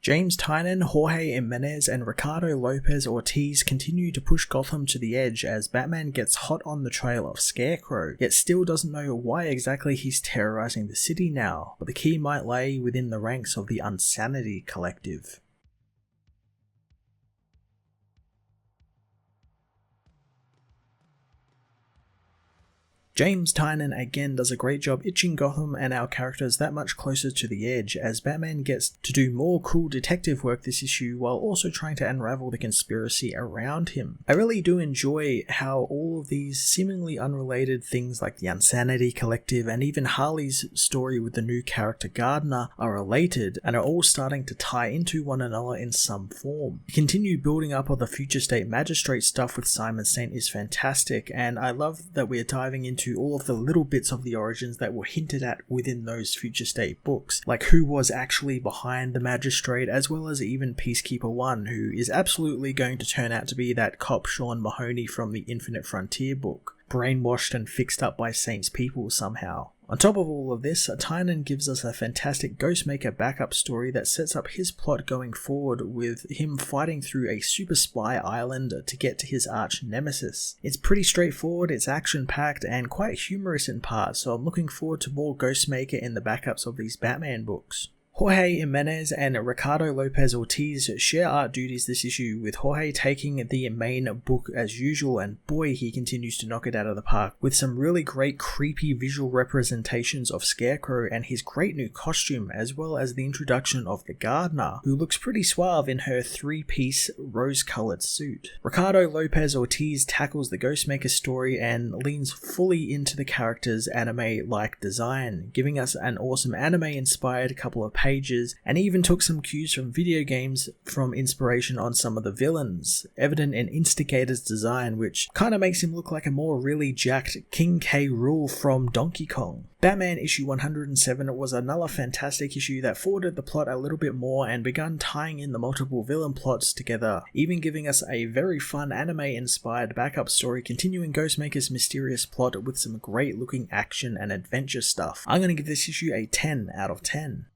James Tynion, Jorge Jimenez, and Ricardo Lopez Ortiz continue to push Gotham to the edge as Batman gets hot on the trail of Scarecrow, yet still doesn't know why exactly he's terrorizing the city now, but the key might lay within the ranks of the Unsanity Collective. James Tynion again does a great job itching Gotham and our characters that much closer to the edge, as Batman gets to do more cool detective work this issue while also trying to unravel the conspiracy around him. I really do enjoy how all of these seemingly unrelated things like the Unsanity Collective and even Harley's story with the new character Gardner are related and are all starting to tie into one another in some form. The continued building up of the Future State Magistrate stuff with Simon Saint is fantastic, and I love that we're diving into all of the little bits of the origins that were hinted at within those Future State books, like who was actually behind the Magistrate, as well as even Peacekeeper 1, who is absolutely going to turn out to be that cop Sean Mahoney from the Infinite Frontier book, brainwashed and fixed up by Saint's people somehow. On top of all of this, Tynion gives us a fantastic Ghost-Maker backup story that sets up his plot going forward with him fighting through a super spy island to get to his arch nemesis. It's pretty straightforward, it's action-packed, and quite humorous in parts, so I'm looking forward to more Ghost-Maker in the backups of these Batman books. Jorge Jimenez and Ricardo Lopez Ortiz share art duties this issue, with Jorge taking the main book as usual, and boy, he continues to knock it out of the park with some really great creepy visual representations of Scarecrow and his great new costume, as well as the introduction of the Gardener, who looks pretty suave in her three-piece rose-coloured suit. Ricardo Lopez Ortiz tackles the Ghostmaker story and leans fully into the character's anime-like design, giving us an awesome anime-inspired couple of pages, and even took some cues from video games from inspiration on some of the villains, evident in Instigator's design, which kinda makes him look like a more really jacked King K. Rool from Donkey Kong. Batman issue 107 was another fantastic issue that forwarded the plot a little bit more and begun tying in the multiple villain plots together, even giving us a very fun anime-inspired backup story continuing Ghostmaker's mysterious plot with some great looking action and adventure stuff. I'm gonna give this issue a 10 out of 10.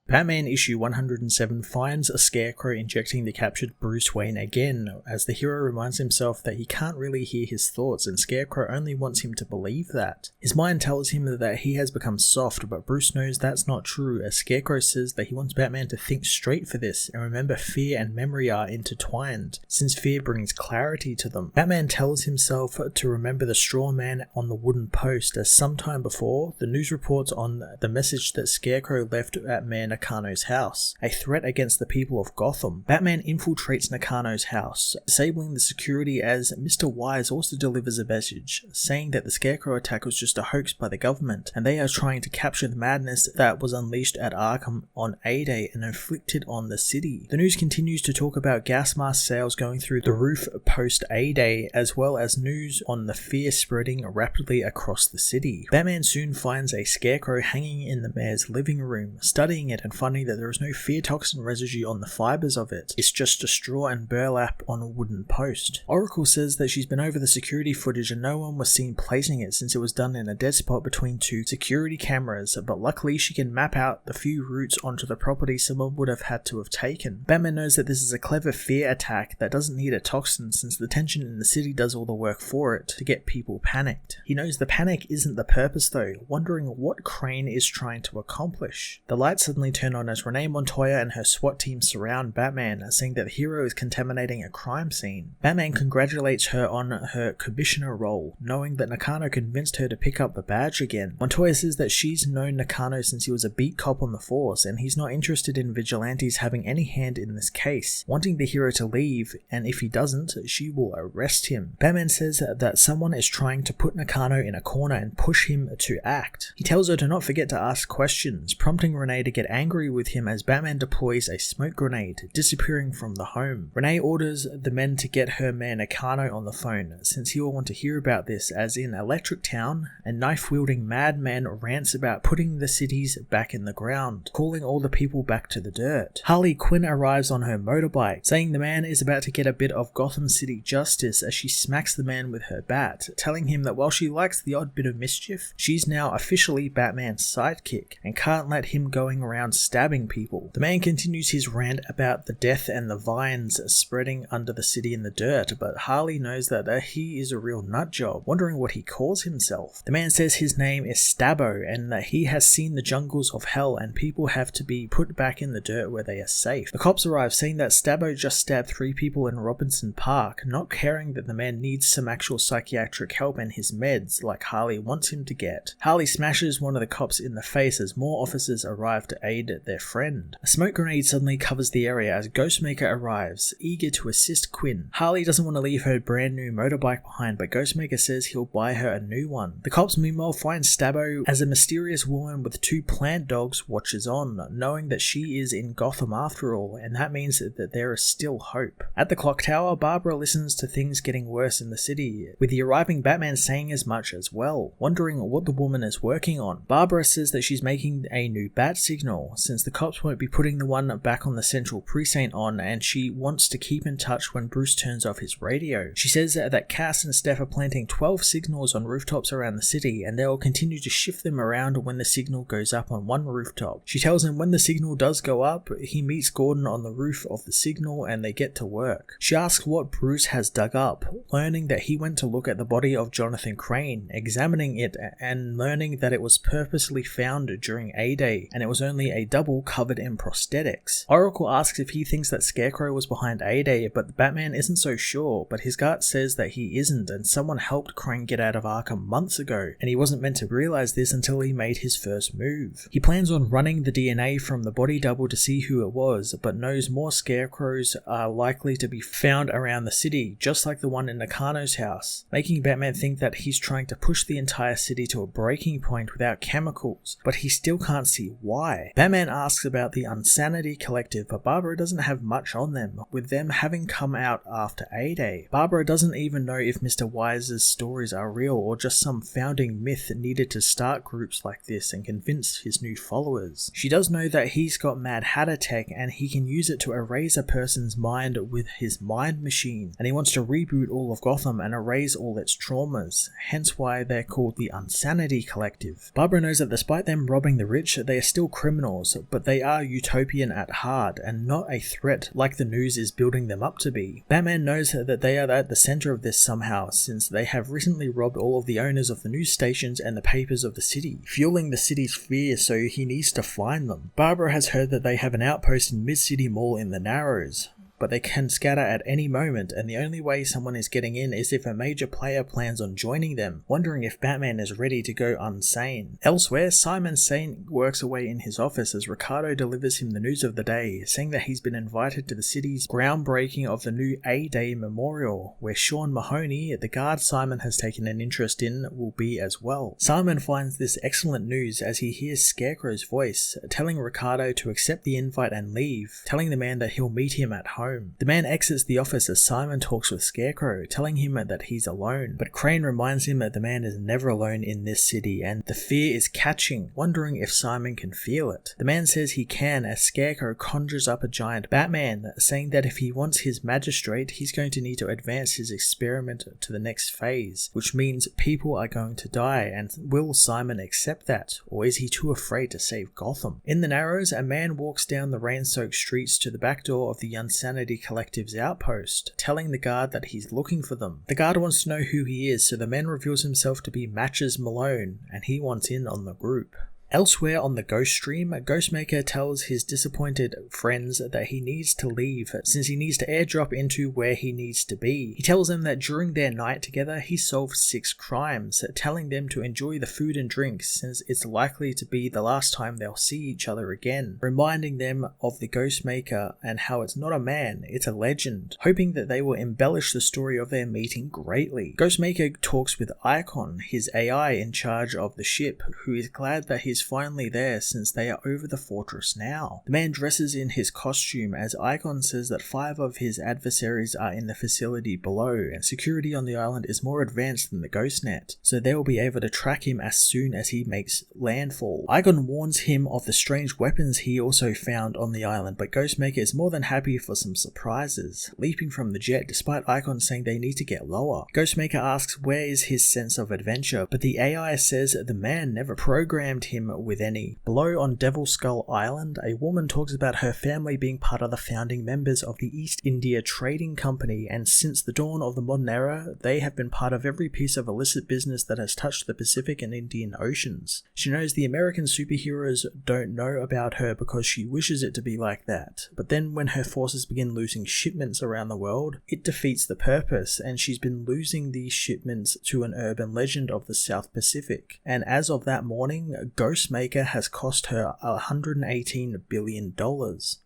Batman issue 107 finds a Scarecrow injecting the captured Bruce Wayne again, as the hero reminds himself that he can't really hear his thoughts and Scarecrow only wants him to believe that. His mind tells him that he has become soft, but Bruce knows that's not true, as Scarecrow says that he wants Batman to think straight for this and remember fear and memory are intertwined, since fear brings clarity to them. Batman tells himself to remember the straw man on the wooden post, as sometime before, the news reports on the message that Scarecrow left at Mayor Nakano's house, a threat against the people of Gotham. Batman infiltrates Nakano's house, disabling the security, as Mr. Wise also delivers a message, saying that the Scarecrow attack was just a hoax by the government, and they are trying to capture the madness that was unleashed at Arkham on A-Day and inflicted on the city. The news continues to talk about gas mask sales going through the roof post A-Day, as well as news on the fear spreading rapidly across the city. Batman soon finds a Scarecrow hanging in the mayor's living room, studying it and finding that there is no fear toxin residue on the fibers of it. It's just a straw and burlap on a wooden post. Oracle says that she's been over the security footage and no one was seen placing it since it was done in a dead spot between two security cameras, but luckily she can map out the few routes onto the property someone would have had to have taken. Batman knows that this is a clever fear attack that doesn't need a toxin, since the tension in the city does all the work for it to get people panicked. He knows the panic isn't the purpose though, wondering what Crane is trying to accomplish. The lights suddenly turn on as Renee Montoya and her SWAT team surround Batman, saying that the hero is contaminating a crime scene. Batman congratulates her on her commissioner role, knowing that Nakano convinced her to pick up the badge again. Montoya says that she's known Nakano since he was a beat cop on the force, and he's not interested in vigilantes having any hand in this case, wanting the hero to leave, and if he doesn't, she will arrest him. Batman says that someone is trying to put Nakano in a corner and push him to act. He tells her to not forget to ask questions, prompting Renee to get angry angry with him as Batman deploys a smoke grenade, disappearing from the home. Renee orders the men to get her man Nakano on the phone, since he will want to hear about this, as in Electric Town, a knife-wielding madman rants about putting the cities back in the ground, calling all the people back to the dirt. Harley Quinn arrives on her motorbike, saying the man is about to get a bit of Gotham City justice as she smacks the man with her bat, telling him that while she likes the odd bit of mischief, she's now officially Batman's sidekick, and can't let him going around stabbing people. The man continues his rant about the death and the vines spreading under the city in the dirt, but Harley knows that he is a real nutjob, wondering what he calls himself. The man says his name is Stabbo, and that he has seen the jungles of hell and people have to be put back in the dirt where they are safe. The cops arrive, saying that Stabbo just stabbed 3 people in Robinson Park, not caring that the man needs some actual psychiatric help and his meds like Harley wants him to get. Harley smashes one of the cops in the face as more officers arrive to aid their friend. A smoke grenade suddenly covers the area as Ghostmaker arrives, eager to assist Quinn. Harley doesn't want to leave her brand new motorbike behind, but Ghostmaker says he'll buy her a new one. The cops meanwhile find Stabbo as a mysterious woman with 2 plant dogs watches on, knowing that she is in Gotham after all, and that means that there is still hope. At the clock tower, Barbara listens to things getting worse in the city, with the arriving Batman saying as much as well, wondering what the woman is working on. Barbara says that she's making a new bat signal, since the cops won't be putting the one back on the central precinct on, and she wants to keep in touch when Bruce turns off his radio. She says that Cass and Steph are planting 12 signals on rooftops around the city, and they will continue to shift them around when the signal goes up on one rooftop. She tells him when the signal does go up, he meets Gordon on the roof of the signal and they get to work. She asks what Bruce has dug up, learning that he went to look at the body of Jonathan Crane, examining it and learning that it was purposely found during A-Day, and it was only a double covered in prosthetics. Oracle asks if he thinks that Scarecrow was behind A-Day, but Batman isn't so sure, but his gut says that he isn't, and someone helped Crane get out of Arkham months ago, and he wasn't meant to realize this until he made his first move. He plans on running the DNA from the body double to see who it was, but knows more Scarecrows are likely to be found around the city, just like the one in Nakano's house, making Batman think that he's trying to push the entire city to a breaking point without chemicals, but he still can't see why. Batman asks about the Unsanity Collective, but Barbara doesn't have much on them, with them having come out after A-Day. Barbara doesn't even know if Mr. Wise's stories are real or just some founding myth needed to start groups like this and convince his new followers. She does know that he's got Mad Hatter tech and he can use it to erase a person's mind with his mind machine, and he wants to reboot all of Gotham and erase all its traumas, hence why they're called the Unsanity Collective. Barbara knows that despite them robbing the rich, they are still criminals, but they are utopian at heart and not a threat like the news is building them up to be. Batman knows that they are at the center of this somehow, since they have recently robbed all of the owners of the news stations and the papers of the city, fueling the city's fear, so he needs to find them. Barbara has heard that they have an outpost in Mid-City Mall in the Narrows, but they can scatter at any moment, and the only way someone is getting in is if a major player plans on joining them, wondering if Batman is ready to go unsane. Elsewhere, Simon Saint works away in his office as Ricardo delivers him the news of the day, saying that he's been invited to the city's groundbreaking of the new A-Day Memorial, where Sean Mahoney, the guard Simon has taken an interest in, will be as well. Simon finds this excellent news as he hears Scarecrow's voice, telling Ricardo to accept the invite and leave, telling the man that he'll meet him at home. The man exits the office as Simon talks with Scarecrow, telling him that he's alone, but Crane reminds him that the man is never alone in this city and the fear is catching, wondering if Simon can feel it. The man says he can as Scarecrow conjures up a giant Batman, saying that if he wants his magistrate, he's going to need to advance his experiment to the next phase, which means people are going to die, and will Simon accept that, or is he too afraid to save Gotham? In the Narrows, a man walks down the rain-soaked streets to the back door of the Unsanity Collective's outpost, telling the guard that he's looking for them. The guard wants to know who he is, so the man reveals himself to be Matches Malone, and he wants in on the group. Elsewhere on the Ghost stream, Ghostmaker tells his disappointed friends that he needs to leave since he needs to airdrop into where he needs to be. He tells them that during their night together he solved 6 crimes, telling them to enjoy the food and drinks since it's likely to be the last time they'll see each other again, reminding them of the Ghostmaker and how it's not a man, it's a legend, hoping that they will embellish the story of their meeting greatly. Ghostmaker talks with Icon, his AI in charge of the ship, who is glad that his finally there since they are over the fortress now. The man dresses in his costume as Icon says that 5 of his adversaries are in the facility below, and security on the island is more advanced than the GhostNet, so they will be able to track him as soon as he makes landfall. Icon warns him of the strange weapons he also found on the island, but Ghost-Maker is more than happy for some surprises, leaping from the jet despite Icon saying they need to get lower. Ghost-Maker asks where is his sense of adventure, but the AI says the man never programmed him with any. Below on Devil Skull Island, a woman talks about her family being part of the founding members of the East India Trading Company, and since the dawn of the modern era, they have been part of every piece of illicit business that has touched the Pacific and Indian Oceans. She knows the American superheroes don't know about her because she wishes it to be like that, but then when her forces begin losing shipments around the world, it defeats the purpose, and she's been losing these shipments to an urban legend of the South Pacific. And as of that morning, Ghost-Maker has cost her $118 billion.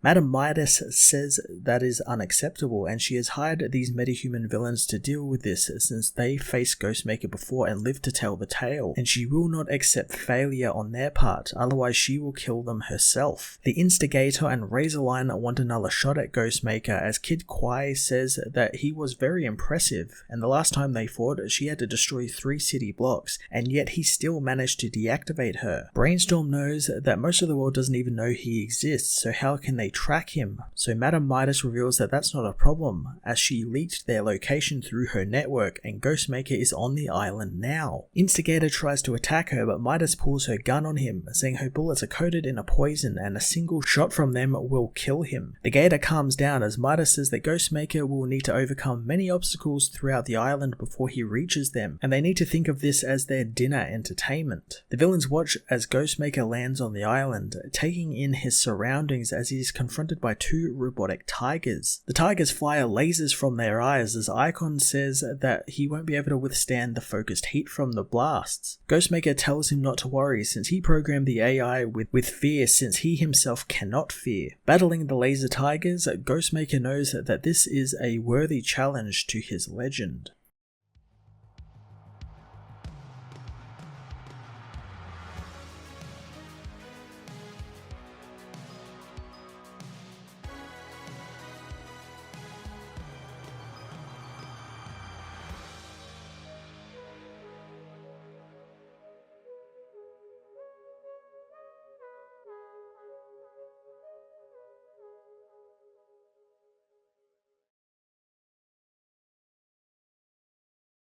Madame Midas says that is unacceptable, and she has hired these metahuman villains to deal with this since they faced Ghost-Maker before and lived to tell the tale, and she will not accept failure on their part, otherwise she will kill them herself. The Instigator and Razorline want another shot at Ghost-Maker, as Kid Kwai says that he was very impressive, and the last time they fought, she had to destroy 3 city blocks, and yet he still managed to deactivate her. Brainstorm knows that most of the world doesn't even know he exists, so how can they track him? So Madame Midas reveals that that's not a problem, as she leaked their location through her network, and Ghost-Maker is on the island now. Instigator tries to attack her, but Midas pulls her gun on him, saying her bullets are coated in a poison and a single shot from them will kill him. The Gator calms down as Midas says that Ghost-Maker will need to overcome many obstacles throughout the island before he reaches them, and they need to think of this as their dinner entertainment. The villains watch as Ghost-Maker lands on the island, taking in his surroundings as he is confronted by 2 robotic tigers. The tigers fire lasers from their eyes as Icon says that he won't be able to withstand the focused heat from the blasts. Ghost-Maker tells him not to worry since he programmed the AI with fear since he himself cannot fear. Battling the laser tigers, Ghost-Maker knows that this is a worthy challenge to his legend.